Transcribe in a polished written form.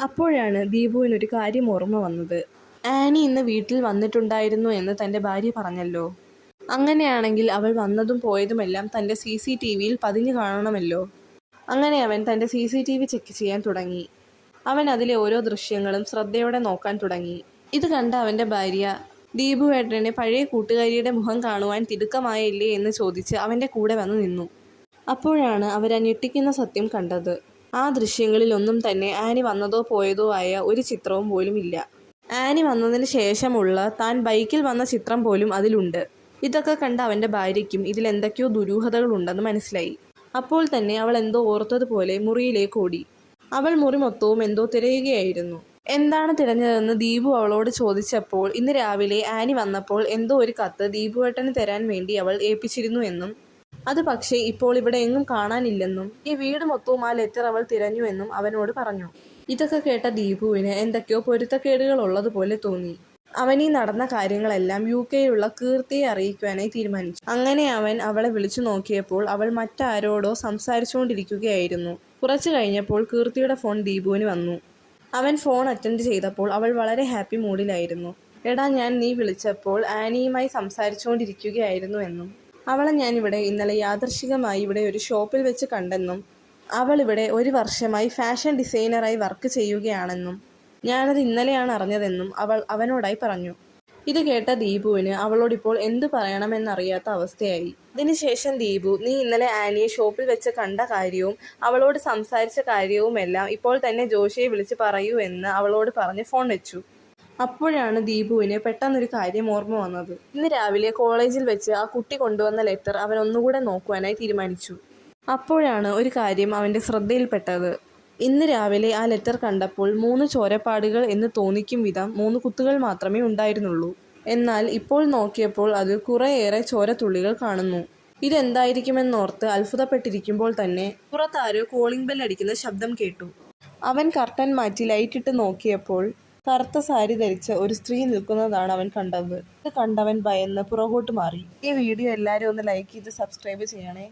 അപ്പോഴാണ് ദീപുവിനൊരു കാര്യം ഓർമ്മ വന്നത്. ആനി ഇന്ന് വീട്ടിൽ വന്നിട്ടുണ്ടായിരുന്നു എന്ന് തൻ്റെ ഭാര്യ പറഞ്ഞല്ലോ. അങ്ങനെയാണെങ്കിൽ അവൾ വന്നതും പോയതുമെല്ലാം തൻ്റെ CCTVയിൽ പതിഞ്ഞു കാണണമല്ലോ. അങ്ങനെ അവൻ തൻ്റെ CCTV ചെക്ക് ചെയ്യാൻ തുടങ്ങി. അവൻ അതിലെ ഓരോ ദൃശ്യങ്ങളും ശ്രദ്ധയോടെ നോക്കാൻ തുടങ്ങി. ഇത് കണ്ട അവൻ്റെ ഭാര്യ ദീപുവേട്ടനെ പഴയ കൂട്ടുകാരിയുടെ മുഖം കാണുവാൻ തിടുക്കമായില്ലേ എന്ന് ചോദിച്ച് അവൻ്റെ കൂടെ വന്ന് നിന്നു. അപ്പോഴാണ് അവരാ ഞെട്ടിക്കുന്ന സത്യം കണ്ടത്. ആ ദൃശ്യങ്ങളിലൊന്നും തന്നെ ആനി വന്നതോ പോയതോ ആയ ഒരു ചിത്രവും പോലും ഇല്ല. ആനി വന്നതിന് ശേഷമുള്ള താൻ ബൈക്കിൽ വന്ന ചിത്രം പോലും അതിലുണ്ട്. ഇതൊക്കെ കണ്ട അവൻ്റെ ഭാര്യയ്ക്കും ഇതിലെന്തൊക്കെയോ ദുരൂഹതകളുണ്ടെന്ന് മനസ്സിലായി. അപ്പോൾ തന്നെ അവൾ എന്തോ ഓർത്തതുപോലെ മുറിയിലേക്ക് ഓടി. അവൾ മുറി മൊത്തവും എന്തോ തിരയുകയായിരുന്നു. എന്താണ് തിരഞ്ഞതെന്ന് ദീപു അവളോട് ചോദിച്ചപ്പോൾ ഇന്ന് രാവിലെ ആനി വന്നപ്പോൾ എന്തോ ഒരു കത്ത് ദീപുവേട്ടന് തരാൻ വേണ്ടി അവൾ ഏൽപ്പിച്ചിരുന്നു എന്നും അത് പക്ഷേ ഇപ്പോൾ ഇവിടെ എങ്ങും കാണാനില്ലെന്നും ഈ വീട് മൊത്തവും ആ ലെറ്റർ അവൾ തിരഞ്ഞു എന്നും അവനോട് പറഞ്ഞു. ഇതൊക്കെ കേട്ട ദീപുവിന് എന്തൊക്കെയോ പൊരുത്തക്കേടുകൾ ഉള്ളതുപോലെ തോന്നി. അവനീ നടന്ന കാര്യങ്ങളെല്ലാം UK-യിലുള്ള കീർത്തിയെ അറിയിക്കുവാനായി തീരുമാനിച്ചു. അങ്ങനെ അവൻ അവളെ വിളിച്ചു നോക്കിയപ്പോൾ അവൾ മറ്റാരോടോ സംസാരിച്ചുകൊണ്ടിരിക്കുകയായിരുന്നു. കുറച്ചു കഴിഞ്ഞപ്പോൾ കീർത്തിയുടെ ഫോൺ ദീപുവിന് വന്നു. അവൻ ഫോൺ അറ്റൻഡ് ചെയ്തപ്പോൾ അവൾ വളരെ ഹാപ്പി മൂഡിലായിരുന്നു. എടാ, ഞാൻ നീ വിളിച്ചപ്പോൾ ആനിയുമായി സംസാരിച്ചുകൊണ്ടിരിക്കുകയായിരുന്നു എന്നും അവളെ ഞാനിവിടെ ഇന്നലെ യാദൃശ്ചികമായി ഇവിടെ ഒരു ഷോപ്പിൽ വെച്ച് കണ്ടെന്നും അവളിവിടെ 1 വർഷമായി ഫാഷൻ ഡിസൈനറായി വർക്ക് ചെയ്യുകയാണെന്നും ഞാനത് ഇന്നലെയാണ് അറിഞ്ഞതെന്നും അവൾ അവനോടായി പറഞ്ഞു. ഇത് കേട്ട ദീപുവിന് അവളോടിപ്പോൾ എന്തു പറയണമെന്നറിയാത്ത അവസ്ഥയായി. ഇതിനുശേഷം ദീപു നീ ഇന്നലെ ആനിയെ ഷോപ്പിൽ വെച്ച് കണ്ട കാര്യവും അവളോട് സംസാരിച്ച കാര്യവുമെല്ലാം ഇപ്പോൾ തന്നെ ജോഷിയെ വിളിച്ച് പറയൂ എന്ന് അവളോട് പറഞ്ഞ് ഫോൺ വെച്ചു. അപ്പോഴാണ് ദീപുവിന് പെട്ടെന്നൊരു കാര്യം ഓർമ്മ വന്നത്. ഇന്ന് രാവിലെ കോളേജിൽ വെച്ച് ആ കുട്ടി കൊണ്ടുവന്ന ലെറ്റർ അവൻ ഒന്നുകൂടെ നോക്കുവാനായി തീരുമാനിച്ചു. അപ്പോഴാണ് ഒരു കാര്യം അവൻ്റെ ശ്രദ്ധയിൽപ്പെട്ടത്. ഇന്ന് രാവിലെ ആ ലെറ്റർ കണ്ടപ്പോൾ 3 ചോരപ്പാടുകൾ എന്ന് തോന്നിക്കും വിധം 3 കുത്തുകൾ മാത്രമേ ഉണ്ടായിരുന്നുള്ളൂ. എന്നാൽ ഇപ്പോൾ നോക്കിയപ്പോൾ അത് കുറേയേറെ ചോരത്തുള്ളികൾ കാണുന്നു. ഇതെന്തായിരിക്കുമെന്നോർത്ത് അത്ഭുതപ്പെട്ടിരിക്കുമ്പോൾ തന്നെ പുറത്താരോ കോളിംഗ് ബെൽ അടിക്കുന്ന ശബ്ദം കേട്ടു. അവൻ കർട്ടൻ മാറ്റി ലൈറ്റിട്ട് നോക്കിയപ്പോൾ കറുത്ത സാരി ധരിച്ച ഒരു സ്ത്രീ നിൽക്കുന്നതാണ് അവൻ കണ്ടത്. ഇത് കണ്ടവൻ ഭയന്ന് പുറകോട്ട് മാറി. ഈ വീഡിയോ എല്ലാവരും ഒന്ന് ലൈക്ക് ചെയ്ത് സബ്സ്ക്രൈബ് ചെയ്യണേ.